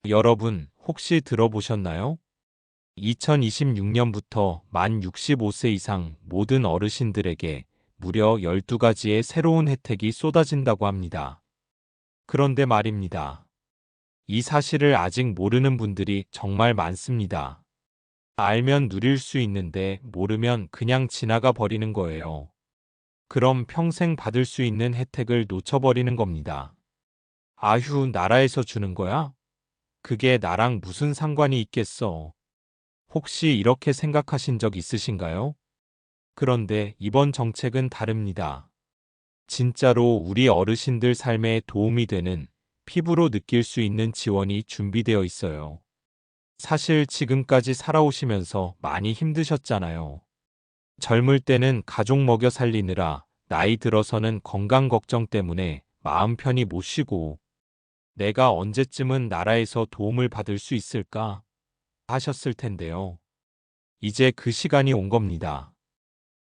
여러분, 혹시 들어보셨나요? 2026년부터 만 65세 이상 모든 어르신들에게 무려 12가지의 새로운 혜택이 쏟아진다고 합니다. 그런데 말입니다. 이 사실을 아직 모르는 분들이 정말 많습니다. 알면 누릴 수 있는데 모르면 그냥 지나가 버리는 거예요. 그럼 평생 받을 수 있는 혜택을 놓쳐버리는 겁니다. 아휴, 나라에서 주는 거야? 그게 나랑 무슨 상관이 있겠어? 혹시 이렇게 생각하신 적 있으신가요? 그런데 이번 정책은 다릅니다. 진짜로 우리 어르신들 삶에 도움이 되는 피부로 느낄 수 있는 지원이 준비되어 있어요. 사실 지금까지 살아오시면서 많이 힘드셨잖아요. 젊을 때는 가족 먹여 살리느라, 나이 들어서는 건강 걱정 때문에 마음 편히 못 쉬고, 내가 언제쯤은 나라에서 도움을 받을 수 있을까 하셨을 텐데요. 이제 그 시간이 온 겁니다.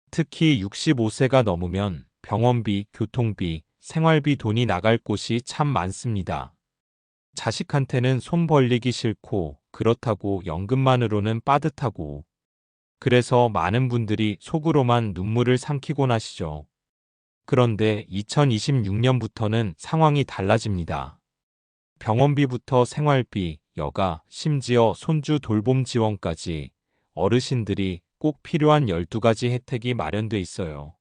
특히 65세가 넘으면 병원비, 교통비, 생활비 돈이 나갈 곳이 참 많습니다. 자식한테는 손 벌리기 싫고, 그렇다고 연금만으로는 빠듯하고, 그래서 많은 분들이 속으로만 눈물을 삼키곤 하시죠. 그런데 2026년부터는 상황이 달라집니다. 병원비부터 생활비, 여가, 심지어 손주 돌봄 지원까지 어르신들이 꼭 필요한 12가지 혜택이 마련돼 있어요.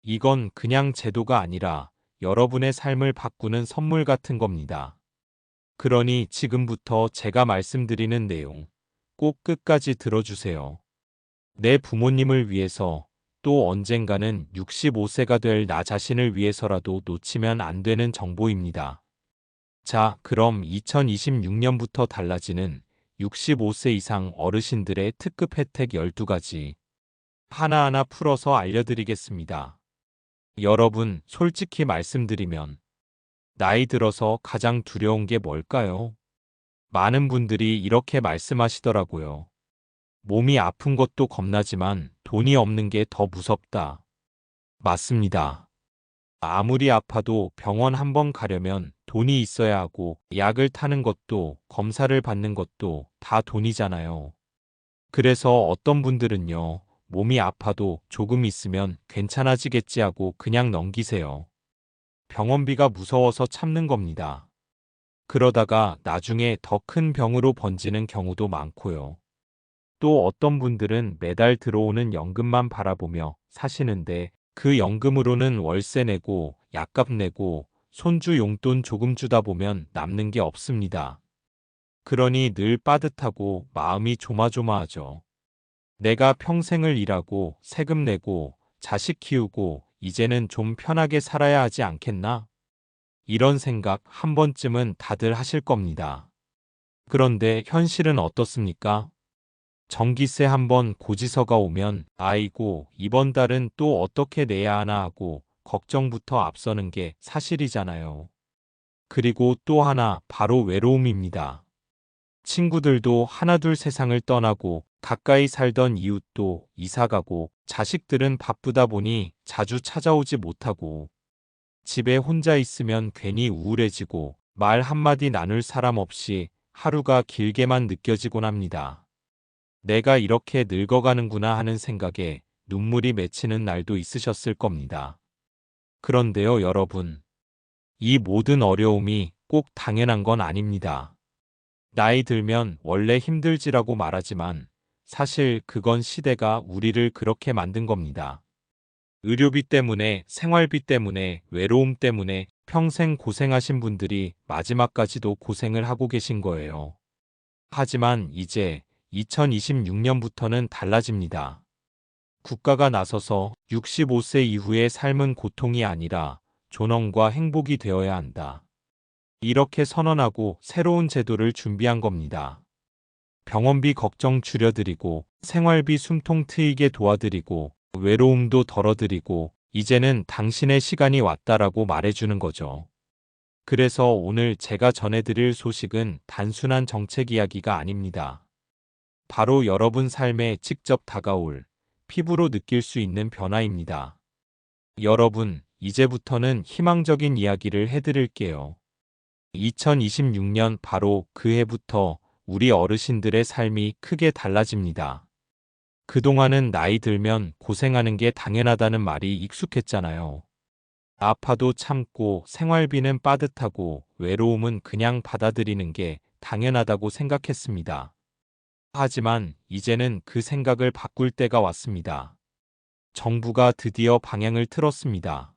이건 그냥 제도가 아니라 여러분의 삶을 바꾸는 선물 같은 겁니다. 그러니 지금부터 제가 말씀드리는 내용 꼭 끝까지 들어주세요. 내 부모님을 위해서, 또 언젠가는 65세가 될 나 자신을 위해서라도 놓치면 안 되는 정보입니다. 자, 그럼 2026년부터 달라지는 65세 이상 어르신들의 특급 혜택 12가지 하나하나 풀어서 알려드리겠습니다. 여러분, 솔직히 말씀드리면 나이 들어서 가장 두려운 게 뭘까요? 많은 분들이 이렇게 말씀하시더라고요. 몸이 아픈 것도 겁나지만 돈이 없는 게 더 무섭다. 맞습니다. 아무리 아파도 병원 한번 가려면 돈이 있어야 하고 약을 타는 것도 검사를 받는 것도 다 돈이잖아요. 그래서 어떤 분들은요, 몸이 아파도 조금 있으면 괜찮아지겠지 하고 그냥 넘기세요. 병원비가 무서워서 참는 겁니다. 그러다가 나중에 더 큰 병으로 번지는 경우도 많고요. 또 어떤 분들은 매달 들어오는 연금만 바라보며 사시는데 그 연금으로는 월세 내고 약값 내고 손주 용돈 조금 주다 보면 남는 게 없습니다. 그러니 늘 빠듯하고 마음이 조마조마하죠. 내가 평생을 일하고 세금 내고 자식 키우고 이제는 좀 편하게 살아야 하지 않겠나? 이런 생각 한 번쯤은 다들 하실 겁니다. 그런데 현실은 어떻습니까? 전기세 한번 고지서가 오면 아이고 이번 달은 또 어떻게 내야 하나 하고 걱정부터 앞서는 게 사실이잖아요. 그리고 또 하나 바로 외로움입니다. 친구들도 하나둘 세상을 떠나고 가까이 살던 이웃도 이사가고 자식들은 바쁘다 보니 자주 찾아오지 못하고 집에 혼자 있으면 괜히 우울해지고 말 한마디 나눌 사람 없이 하루가 길게만 느껴지곤 합니다. 내가 이렇게 늙어가는구나 하는 생각에 눈물이 맺히는 날도 있으셨을 겁니다. 그런데요, 여러분. 이 모든 어려움이 꼭 당연한 건 아닙니다. 나이 들면 원래 힘들지라고 말하지만 사실 그건 시대가 우리를 그렇게 만든 겁니다. 의료비 때문에, 생활비 때문에, 외로움 때문에 평생 고생하신 분들이 마지막까지도 고생을 하고 계신 거예요. 하지만 이제 2026년부터는 달라집니다. 국가가 나서서 65세 이후의 삶은 고통이 아니라 존엄과 행복이 되어야 한다. 이렇게 선언하고 새로운 제도를 준비한 겁니다. 병원비 걱정 줄여드리고 생활비 숨통 트이게 도와드리고 외로움도 덜어드리고 이제는 당신의 시간이 왔다라고 말해주는 거죠. 그래서 오늘 제가 전해드릴 소식은 단순한 정책 이야기가 아닙니다. 바로 여러분 삶에 직접 다가올 피부로 느낄 수 있는 변화입니다. 여러분, 이제부터는 희망적인 이야기를 해드릴게요. 2026년 바로 그 해부터 우리 어르신들의 삶이 크게 달라집니다. 그동안은 나이 들면 고생하는 게 당연하다는 말이 익숙했잖아요. 아파도 참고 생활비는 빠듯하고 외로움은 그냥 받아들이는 게 당연하다고 생각했습니다. 하지만 이제는 그 생각을 바꿀 때가 왔습니다. 정부가 드디어 방향을 틀었습니다.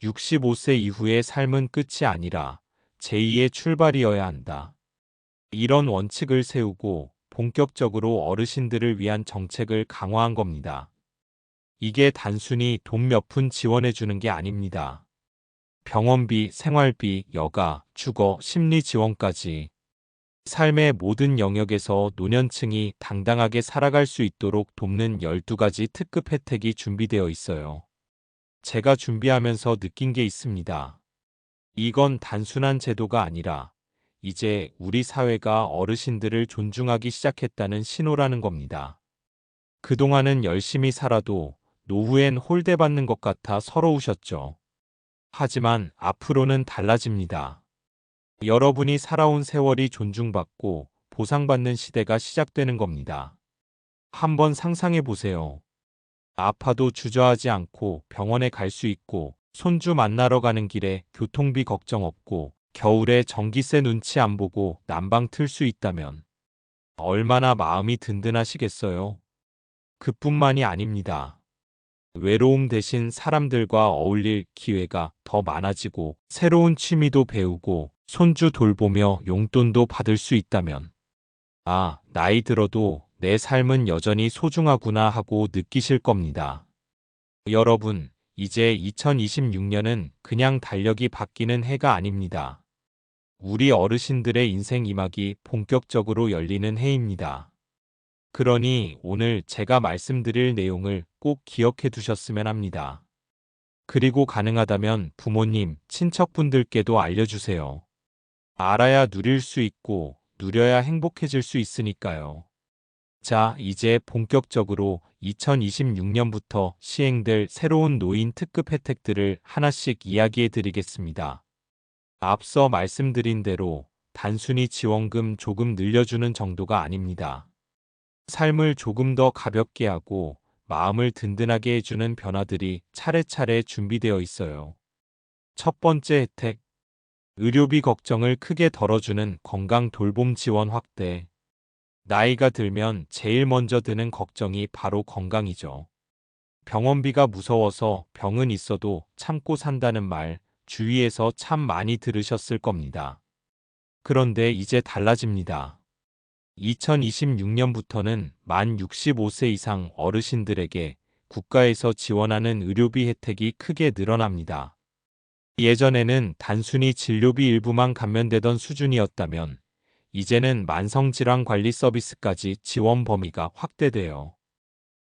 65세 이후의 삶은 끝이 아니라 제2의 출발이어야 한다. 이런 원칙을 세우고 본격적으로 어르신들을 위한 정책을 강화한 겁니다. 이게 단순히 돈 몇 푼 지원해 주는 게 아닙니다. 병원비, 생활비, 여가, 주거, 심리 지원까지 삶의 모든 영역에서 노년층이 당당하게 살아갈 수 있도록 돕는 12가지 특급 혜택이 준비되어 있어요. 제가 준비하면서 느낀 게 있습니다. 이건 단순한 제도가 아니라 이제 우리 사회가 어르신들을 존중하기 시작했다는 신호라는 겁니다. 그동안은 열심히 살아도 노후엔 홀대받는 것 같아 서러우셨죠. 하지만 앞으로는 달라집니다. 여러분이 살아온 세월이 존중받고 보상받는 시대가 시작되는 겁니다. 한번 상상해 보세요. 아파도 주저하지 않고 병원에 갈 수 있고, 손주 만나러 가는 길에 교통비 걱정 없고, 겨울에 전기세 눈치 안 보고 난방 틀 수 있다면 얼마나 마음이 든든하시겠어요? 그뿐만이 아닙니다. 외로움 대신 사람들과 어울릴 기회가 더 많아지고, 새로운 취미도 배우고, 손주 돌보며 용돈도 받을 수 있다면, 아, 나이 들어도 내 삶은 여전히 소중하구나 하고 느끼실 겁니다. 여러분, 이제 2026년은 그냥 달력이 바뀌는 해가 아닙니다. 우리 어르신들의 인생 이막이 본격적으로 열리는 해입니다. 그러니 오늘 제가 말씀드릴 내용을 꼭 기억해 두셨으면 합니다. 그리고 가능하다면 부모님, 친척분들께도 알려주세요. 알아야 누릴 수 있고 누려야 행복해질 수 있으니까요. 자, 이제 본격적으로 2026년부터 시행될 새로운 노인 특급 혜택들을 하나씩 이야기해 드리겠습니다. 앞서 말씀드린 대로 단순히 지원금 조금 늘려주는 정도가 아닙니다. 삶을 조금 더 가볍게 하고 마음을 든든하게 해주는 변화들이 차례차례 준비되어 있어요. 첫 번째 혜택, 의료비 걱정을 크게 덜어주는 건강 돌봄 지원 확대. 나이가 들면 제일 먼저 드는 걱정이 바로 건강이죠. 병원비가 무서워서 병은 있어도 참고 산다는 말 주위에서 참 많이 들으셨을 겁니다. 그런데 이제 달라집니다. 2026년부터는 만 65세 이상 어르신들에게 국가에서 지원하는 의료비 혜택이 크게 늘어납니다. 예전에는 단순히 진료비 일부만 감면되던 수준이었다면 이제는 만성질환 관리 서비스까지 지원 범위가 확대돼요.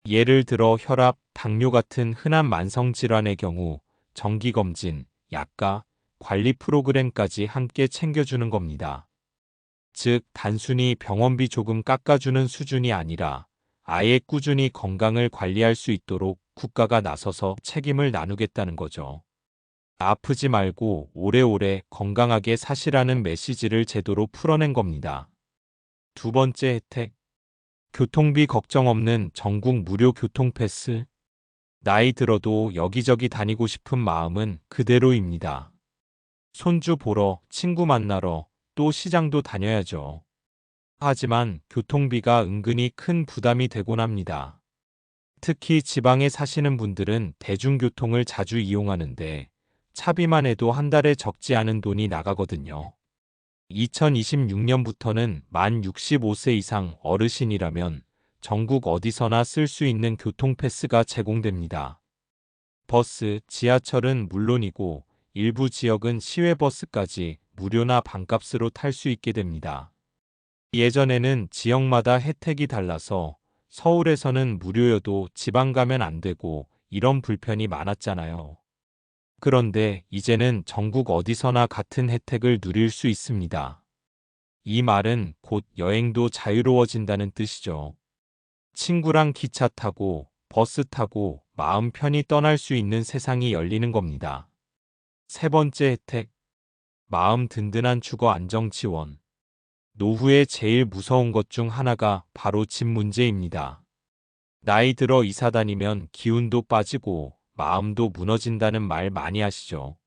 예를 들어 혈압, 당뇨 같은 흔한 만성질환의 경우 정기검진, 약가, 관리 프로그램까지 함께 챙겨주는 겁니다. 즉, 단순히 병원비 조금 깎아주는 수준이 아니라 아예 꾸준히 건강을 관리할 수 있도록 국가가 나서서 책임을 나누겠다는 거죠. 아프지 말고 오래오래 건강하게 사시라는 메시지를 제도로 풀어낸 겁니다. 두 번째 혜택, 교통비 걱정 없는 전국 무료 교통 패스. 나이 들어도 여기저기 다니고 싶은 마음은 그대로입니다. 손주 보러, 친구 만나러, 또 시장도 다녀야죠. 하지만 교통비가 은근히 큰 부담이 되곤 합니다. 특히 지방에 사시는 분들은 대중교통을 자주 이용하는데 차비만 해도 한 달에 적지 않은 돈이 나가거든요. 2026년부터는 만 65세 이상 어르신이라면 전국 어디서나 쓸 수 있는 교통패스가 제공됩니다. 버스, 지하철은 물론이고 일부 지역은 시외버스까지 무료나 반값으로 탈 수 있게 됩니다. 예전에는 지역마다 혜택이 달라서 서울에서는 무료여도 지방 가면 안 되고 이런 불편이 많았잖아요. 그런데 이제는 전국 어디서나 같은 혜택을 누릴 수 있습니다. 이 말은 곧 여행도 자유로워진다는 뜻이죠. 친구랑 기차 타고 버스 타고 마음 편히 떠날 수 있는 세상이 열리는 겁니다. 세 번째 혜택, 마음 든든한 주거 안정 지원. 노후에 제일 무서운 것 중 하나가 바로 집 문제입니다. 나이 들어 이사 다니면 기운도 빠지고 마음도 무너진다는 말 많이 하시죠.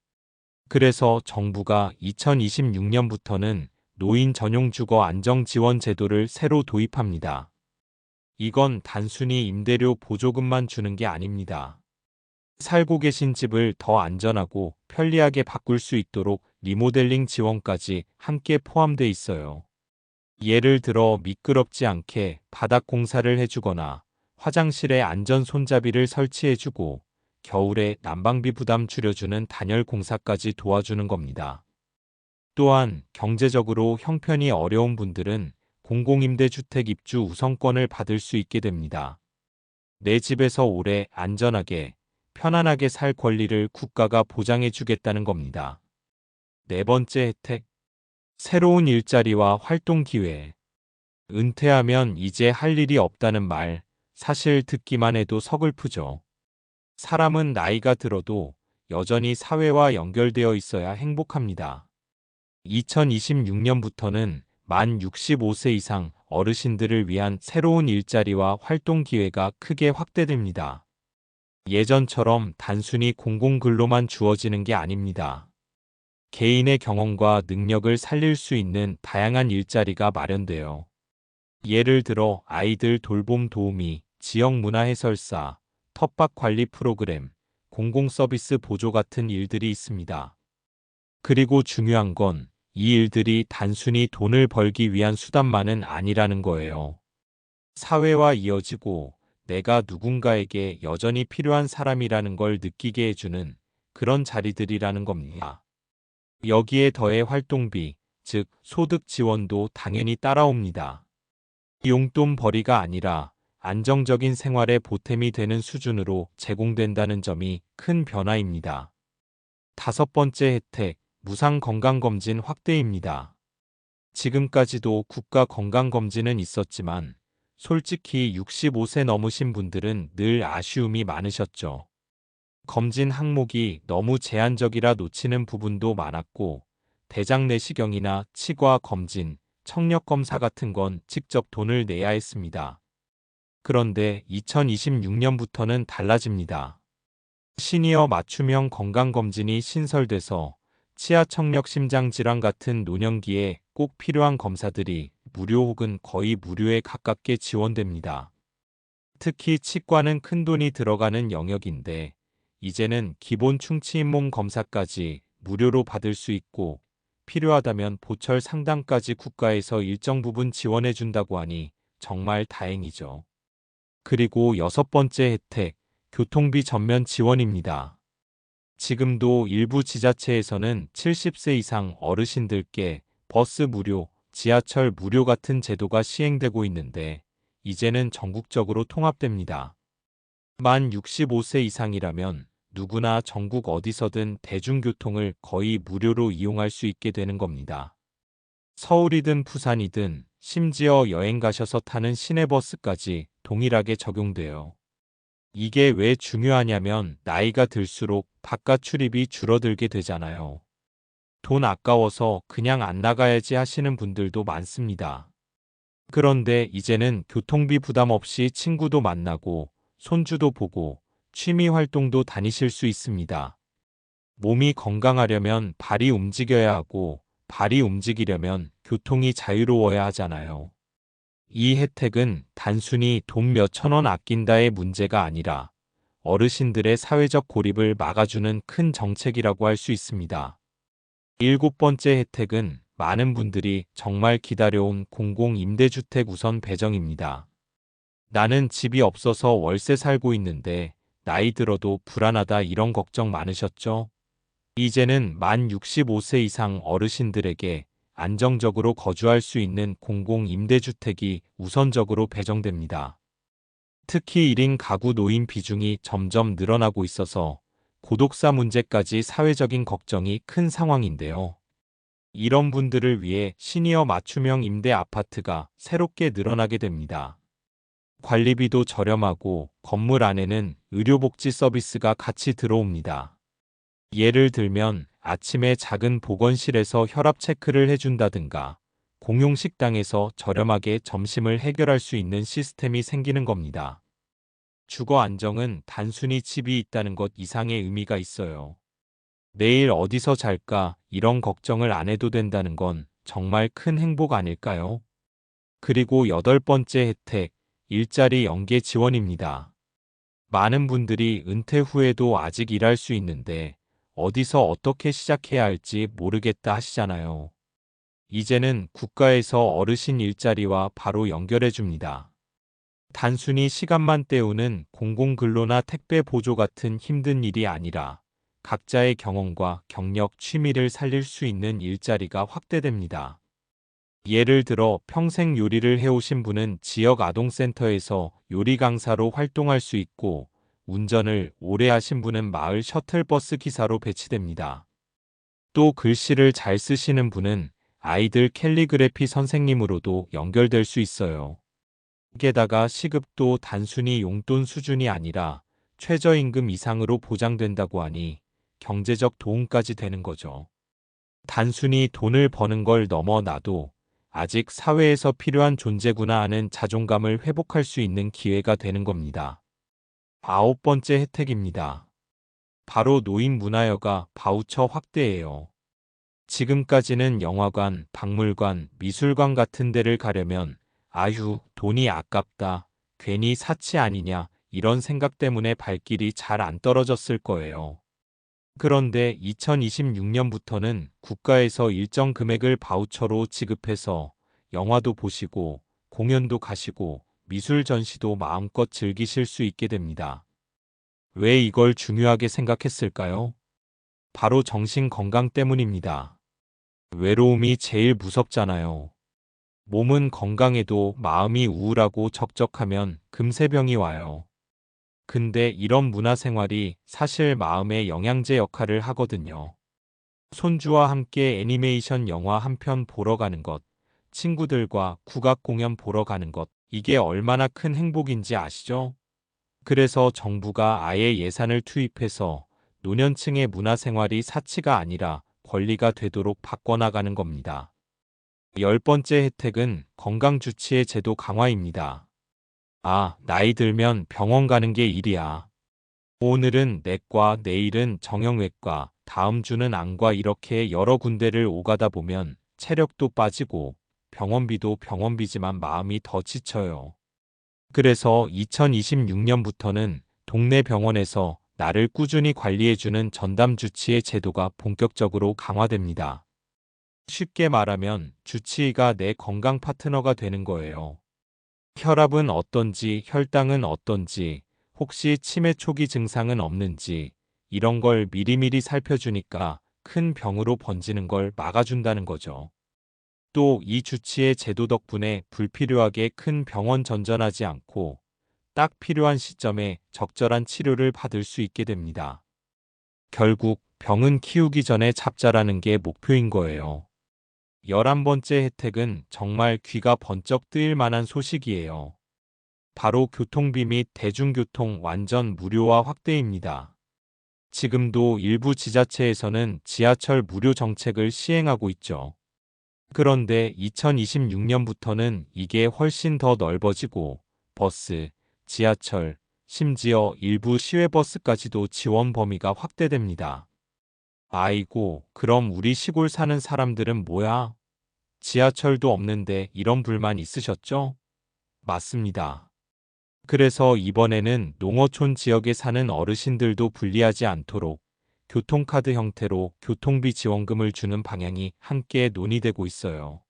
그래서 정부가 2026년부터는 노인 전용 주거 안정 지원 제도를 새로 도입합니다. 이건 단순히 임대료 보조금만 주는 게 아닙니다. 살고 계신 집을 더 안전하고 편리하게 바꿀 수 있도록 리모델링 지원까지 함께 포함돼 있어요. 예를 들어 미끄럽지 않게 바닥 공사를 해주거나 화장실에 안전 손잡이를 설치해주고 겨울에 난방비 부담 줄여주는 단열 공사까지 도와주는 겁니다. 또한 경제적으로 형편이 어려운 분들은 공공임대주택 입주 우선권을 받을 수 있게 됩니다. 내 집에서 오래 안전하게 편안하게 살 권리를 국가가 보장해 주겠다는 겁니다. 네 번째 혜택. 새로운 일자리와 활동 기회. 은퇴하면 이제 할 일이 없다는 말, 사실 듣기만 해도 서글프죠. 사람은 나이가 들어도 여전히 사회와 연결되어 있어야 행복합니다. 2026년부터는 만 65세 이상 어르신들을 위한 새로운 일자리와 활동 기회가 크게 확대됩니다. 예전처럼 단순히 공공근로만 주어지는 게 아닙니다. 개인의 경험과 능력을 살릴 수 있는 다양한 일자리가 마련돼요. 예를 들어 아이들 돌봄 도우미, 지역문화 해설사, 텃밭 관리 프로그램, 공공서비스 보조 같은 일들이 있습니다. 그리고 중요한 건 이 일들이 단순히 돈을 벌기 위한 수단만은 아니라는 거예요. 사회와 이어지고 내가 누군가에게 여전히 필요한 사람이라는 걸 느끼게 해주는 그런 자리들이라는 겁니다. 여기에 더해 활동비, 즉 소득 지원도 당연히 따라옵니다. 용돈벌이가 아니라 안정적인 생활에 보탬이 되는 수준으로 제공된다는 점이 큰 변화입니다. 다섯 번째 혜택, 무상 건강검진 확대입니다. 지금까지도 국가 건강검진은 있었지만 솔직히 65세 넘으신 분들은 늘 아쉬움이 많으셨죠. 검진 항목이 너무 제한적이라 놓치는 부분도 많았고 대장 내시경이나 치과 검진, 청력 검사 같은 건 직접 돈을 내야 했습니다. 그런데 2026년부터는 달라집니다. 시니어 맞춤형 건강검진이 신설돼서 치아 청력 심장 질환 같은 노년기에 꼭 필요한 검사들이 무료 혹은 거의 무료에 가깝게 지원됩니다. 특히 치과는 큰돈이 들어가는 영역인데 이제는 기본 충치 잇몸 검사까지 무료로 받을 수 있고 필요하다면 보철 상담까지 국가에서 일정 부분 지원해 준다고 하니 정말 다행이죠. 그리고 여섯 번째 혜택, 교통비 전면 지원입니다. 지금도 일부 지자체에서는 70세 이상 어르신들께 버스 무료, 지하철 무료 같은 제도가 시행되고 있는데 이제는 전국적으로 통합됩니다. 만 65세 이상이라면 누구나 전국 어디서든 대중교통을 거의 무료로 이용할 수 있게 되는 겁니다. 서울이든 부산이든 심지어 여행 가셔서 타는 시내버스까지 동일하게 적용돼요. 이게 왜 중요하냐면 나이가 들수록 바깥 출입이 줄어들게 되잖아요. 돈 아까워서 그냥 안 나가야지 하시는 분들도 많습니다. 그런데 이제는 교통비 부담 없이 친구도 만나고 손주도 보고 취미 활동도 다니실 수 있습니다. 몸이 건강하려면 발이 움직여야 하고 발이 움직이려면 교통이 자유로워야 하잖아요. 이 혜택은 단순히 돈 몇천 원 아낀다의 문제가 아니라 어르신들의 사회적 고립을 막아주는 큰 정책이라고 할 수 있습니다. 일곱 번째 혜택은 많은 분들이 정말 기다려온 공공임대주택 우선 배정입니다. 나는 집이 없어서 월세 살고 있는데 나이 들어도 불안하다 이런 걱정 많으셨죠? 이제는 만 65세 이상 어르신들에게 안정적으로 거주할 수 있는 공공임대주택이 우선적으로 배정됩니다. 특히 1인 가구 노인 비중이 점점 늘어나고 있어서 고독사 문제까지 사회적인 걱정이 큰 상황인데요. 이런 분들을 위해 시니어 맞춤형 임대 아파트가 새롭게 늘어나게 됩니다. 관리비도 저렴하고 건물 안에는 의료복지 서비스가 같이 들어옵니다. 예를 들면 아침에 작은 보건실에서 혈압 체크를 해준다든가 공용 식당에서 저렴하게 점심을 해결할 수 있는 시스템이 생기는 겁니다. 주거 안정은 단순히 집이 있다는 것 이상의 의미가 있어요. 내일 어디서 잘까 이런 걱정을 안 해도 된다는 건 정말 큰 행복 아닐까요? 그리고 여덟 번째 혜택, 일자리 연계 지원입니다. 많은 분들이 은퇴 후에도 아직 일할 수 있는데 어디서 어떻게 시작해야 할지 모르겠다 하시잖아요. 이제는 국가에서 어르신 일자리와 바로 연결해 줍니다. 단순히 시간만 때우는 공공근로나 택배 보조 같은 힘든 일이 아니라 각자의 경험과 경력, 취미를 살릴 수 있는 일자리가 확대됩니다. 예를 들어 평생 요리를 해오신 분은 지역 아동센터에서 요리 강사로 활동할 수 있고, 운전을 오래 하신 분은 마을 셔틀버스 기사로 배치됩니다. 또 글씨를 잘 쓰시는 분은 아이들 캘리그래피 선생님으로도 연결될 수 있어요. 게다가 시급도 단순히 용돈 수준이 아니라 최저임금 이상으로 보장된다고 하니 경제적 도움까지 되는 거죠. 단순히 돈을 버는 걸 넘어 나도 아직 사회에서 필요한 존재구나 하는 자존감을 회복할 수 있는 기회가 되는 겁니다. 아홉 번째 혜택입니다. 바로 노인문화여가 바우처 확대예요. 지금까지는 영화관, 박물관, 미술관 같은 데를 가려면 아휴, 돈이 아깝다, 괜히 사치 아니냐 이런 생각 때문에 발길이 잘 안 떨어졌을 거예요. 그런데 2026년부터는 국가에서 일정 금액을 바우처로 지급해서 영화도 보시고 공연도 가시고 미술 전시도 마음껏 즐기실 수 있게 됩니다. 왜 이걸 중요하게 생각했을까요? 바로 정신 건강 때문입니다. 외로움이 제일 무섭잖아요. 몸은 건강해도 마음이 우울하고 적적하면 금세 병이 와요. 근데 이런 문화생활이 사실 마음의 영양제 역할을 하거든요. 손주와 함께 애니메이션 영화 한 편 보러 가는 것, 친구들과 국악 공연 보러 가는 것, 이게 얼마나 큰 행복인지 아시죠? 그래서 정부가 아예 예산을 투입해서 노년층의 문화생활이 사치가 아니라 권리가 되도록 바꿔나가는 겁니다. 열 번째 혜택은 건강주치의 제도 강화입니다. 아, 나이 들면 병원 가는 게 일이야. 오늘은 내과, 내일은 정형외과, 다음 주는 안과 이렇게 여러 군데를 오가다 보면 체력도 빠지고 병원비도 병원비지만 마음이 더 지쳐요. 그래서 2026년부터는 동네 병원에서 나를 꾸준히 관리해주는 전담주치의 제도가 본격적으로 강화됩니다. 쉽게 말하면 주치의가 내 건강 파트너가 되는 거예요. 혈압은 어떤지, 혈당은 어떤지, 혹시 치매 초기 증상은 없는지, 이런 걸 미리미리 살펴주니까 큰 병으로 번지는 걸 막아준다는 거죠. 또 이 주치의 제도 덕분에 불필요하게 큰 병원 전전하지 않고 딱 필요한 시점에 적절한 치료를 받을 수 있게 됩니다. 결국 병은 키우기 전에 잡자라는 게 목표인 거예요. 11번째 혜택은 정말 귀가 번쩍 뜨일 만한 소식이에요. 바로 교통비 및 대중교통 완전 무료화 확대입니다. 지금도 일부 지자체에서는 지하철 무료 정책을 시행하고 있죠. 그런데 2026년부터는 이게 훨씬 더 넓어지고 버스, 지하철, 심지어 일부 시외버스까지도 지원 범위가 확대됩니다. 아이고, 그럼 우리 시골 사는 사람들은 뭐야? 지하철도 없는데 이런 불만 있으셨죠? 맞습니다. 그래서 이번에는 농어촌 지역에 사는 어르신들도 불리하지 않도록 교통카드 형태로 교통비 지원금을 주는 방향이 함께 논의되고 있어요.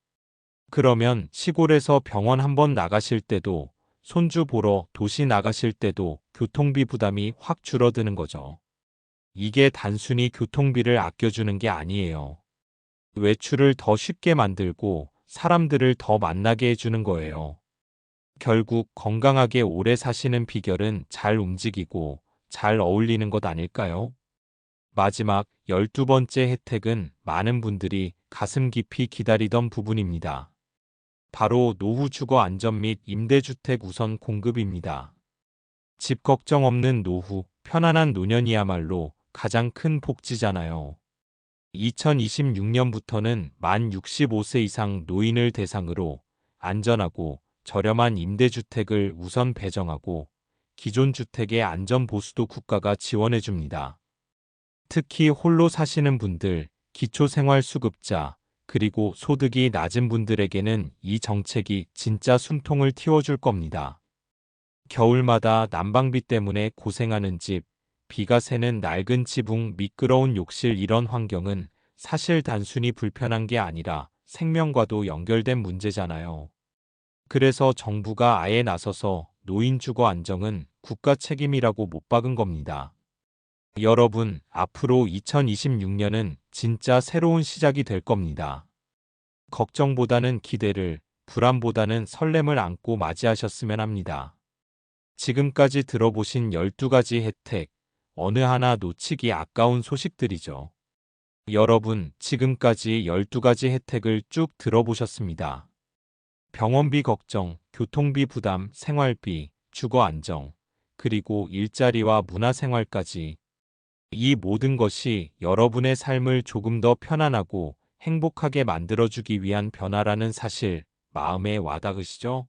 그러면 시골에서 병원 한번 나가실 때도 손주 보러 도시 나가실 때도 교통비 부담이 확 줄어드는 거죠. 이게 단순히 교통비를 아껴주는 게 아니에요. 외출을 더 쉽게 만들고 사람들을 더 만나게 해주는 거예요. 결국 건강하게 오래 사시는 비결은 잘 움직이고 잘 어울리는 것 아닐까요? 마지막 12번째 혜택은 많은 분들이 가슴 깊이 기다리던 부분입니다. 바로 노후 주거 안전 및 임대주택 우선 공급입니다. 집 걱정 없는 노후, 편안한 노년이야말로 가장 큰 복지잖아요. 2026년부터는 만 65세 이상 노인을 대상으로 안전하고 저렴한 임대주택을 우선 배정하고 기존 주택의 안전보수도 국가가 지원해 줍니다. 특히 홀로 사시는 분들, 기초생활수급자, 그리고 소득이 낮은 분들에게는 이 정책이 진짜 숨통을 틔워줄 겁니다. 겨울마다 난방비 때문에 고생하는 집, 비가 새는 낡은 지붕, 미끄러운 욕실 이런 환경은 사실 단순히 불편한 게 아니라 생명과도 연결된 문제잖아요. 그래서 정부가 아예 나서서 노인 주거 안정은 국가 책임이라고 못 박은 겁니다. 여러분, 앞으로 2026년은 진짜 새로운 시작이 될 겁니다. 걱정보다는 기대를, 불안보다는 설렘을 안고 맞이하셨으면 합니다. 지금까지 들어보신 12가지 혜택, 어느 하나 놓치기 아까운 소식들이죠. 여러분, 지금까지 12가지 혜택을 쭉 들어보셨습니다. 병원비 걱정, 교통비 부담, 생활비, 주거 안정, 그리고 일자리와 문화생활까지 이 모든 것이 여러분의 삶을 조금 더 편안하고 행복하게 만들어주기 위한 변화라는 사실, 마음에 와닿으시죠?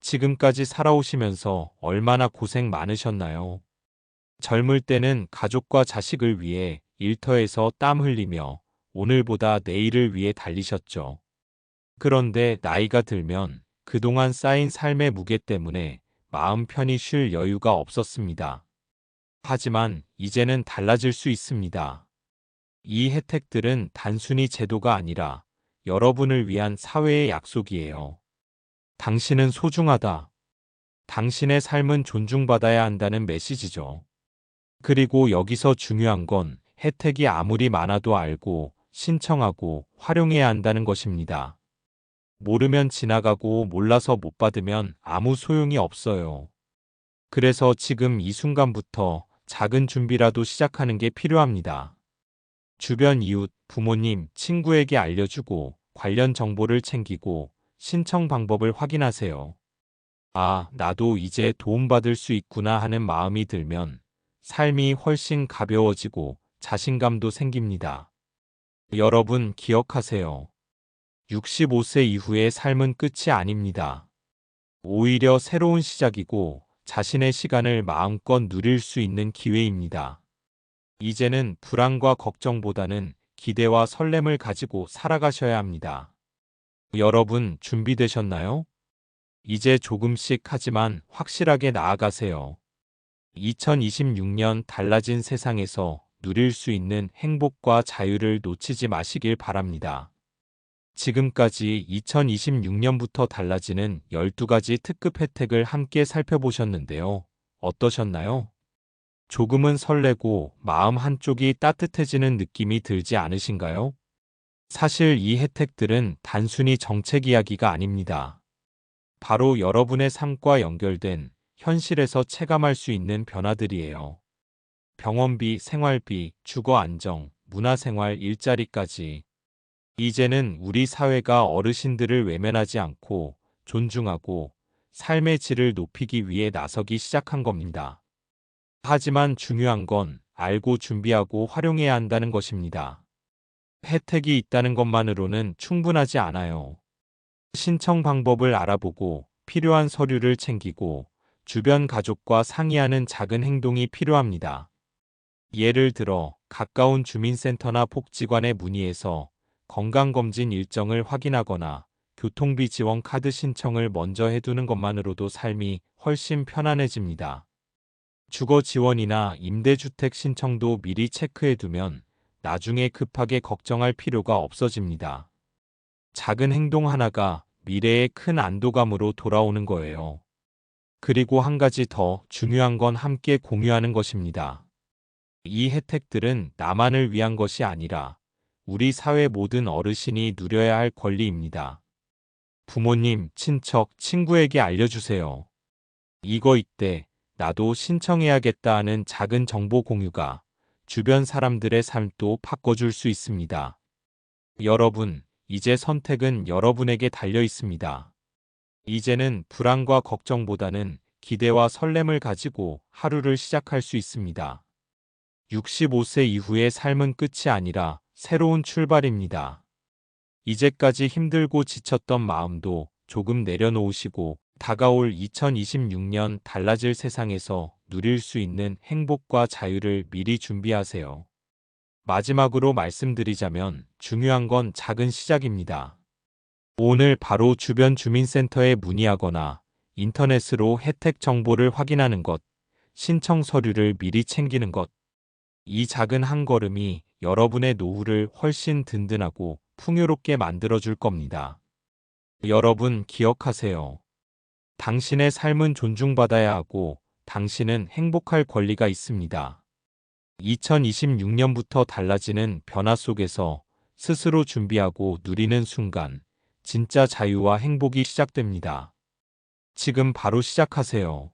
지금까지 살아오시면서 얼마나 고생 많으셨나요? 젊을 때는 가족과 자식을 위해 일터에서 땀 흘리며 오늘보다 내일을 위해 달리셨죠. 그런데 나이가 들면 그동안 쌓인 삶의 무게 때문에 마음 편히 쉴 여유가 없었습니다. 하지만 이제는 달라질 수 있습니다. 이 혜택들은 단순히 제도가 아니라 여러분을 위한 사회의 약속이에요. 당신은 소중하다. 당신의 삶은 존중받아야 한다는 메시지죠. 그리고 여기서 중요한 건 혜택이 아무리 많아도 알고 신청하고 활용해야 한다는 것입니다. 모르면 지나가고 몰라서 못 받으면 아무 소용이 없어요. 그래서 지금 이 순간부터 작은 준비라도 시작하는 게 필요합니다. 주변 이웃, 부모님, 친구에게 알려주고 관련 정보를 챙기고 신청 방법을 확인하세요. 아, 나도 이제 도움받을 수 있구나 하는 마음이 들면 삶이 훨씬 가벼워지고 자신감도 생깁니다. 여러분 기억하세요. 65세 이후의 삶은 끝이 아닙니다. 오히려 새로운 시작이고 자신의 시간을 마음껏 누릴 수 있는 기회입니다. 이제는 불안과 걱정보다는 기대와 설렘을 가지고 살아가셔야 합니다. 여러분 준비되셨나요? 이제 조금씩 하지만 확실하게 나아가세요. 2026년 달라진 세상에서 누릴 수 있는 행복과 자유를 놓치지 마시길 바랍니다. 지금까지 2026년부터 달라지는 12가지 특급 혜택을 함께 살펴보셨는데요. 어떠셨나요? 조금은 설레고 마음 한쪽이 따뜻해지는 느낌이 들지 않으신가요? 사실 이 혜택들은 단순히 정책 이야기가 아닙니다. 바로 여러분의 삶과 연결된 현실에서 체감할 수 있는 변화들이에요. 병원비, 생활비, 주거 안정, 문화생활, 일자리까지. 이제는 우리 사회가 어르신들을 외면하지 않고 존중하고 삶의 질을 높이기 위해 나서기 시작한 겁니다. 하지만 중요한 건 알고 준비하고 활용해야 한다는 것입니다. 혜택이 있다는 것만으로는 충분하지 않아요. 신청 방법을 알아보고 필요한 서류를 챙기고 주변 가족과 상의하는 작은 행동이 필요합니다. 예를 들어 가까운 주민센터나 복지관에 문의해서 건강검진 일정을 확인하거나 교통비 지원 카드 신청을 먼저 해두는 것만으로도 삶이 훨씬 편안해집니다. 주거 지원이나 임대주택 신청도 미리 체크해두면 나중에 급하게 걱정할 필요가 없어집니다. 작은 행동 하나가 미래의 큰 안도감으로 돌아오는 거예요. 그리고 한 가지 더 중요한 건 함께 공유하는 것입니다. 이 혜택들은 나만을 위한 것이 아니라 우리 사회 모든 어르신이 누려야 할 권리입니다. 부모님, 친척, 친구에게 알려주세요. 이거 있대, 나도 신청해야겠다 하는 작은 정보 공유가 주변 사람들의 삶도 바꿔줄 수 있습니다. 여러분, 이제 선택은 여러분에게 달려 있습니다. 이제는 불안과 걱정보다는 기대와 설렘을 가지고 하루를 시작할 수 있습니다. 65세 이후의 삶은 끝이 아니라 새로운 출발입니다. 이제까지 힘들고 지쳤던 마음도 조금 내려놓으시고 다가올 2026년 달라질 세상에서 누릴 수 있는 행복과 자유를 미리 준비하세요. 마지막으로 말씀드리자면 중요한 건 작은 시작입니다. 오늘 바로 주변 주민센터에 문의하거나 인터넷으로 혜택 정보를 확인하는 것, 신청 서류를 미리 챙기는 것. 이 작은 한 걸음이 여러분의 노후를 훨씬 든든하고 풍요롭게 만들어줄 겁니다. 여러분 기억하세요. 당신의 삶은 존중받아야 하고 당신은 행복할 권리가 있습니다. 2026년부터 달라지는 변화 속에서 스스로 준비하고 누리는 순간 진짜 자유와 행복이 시작됩니다. 지금 바로 시작하세요.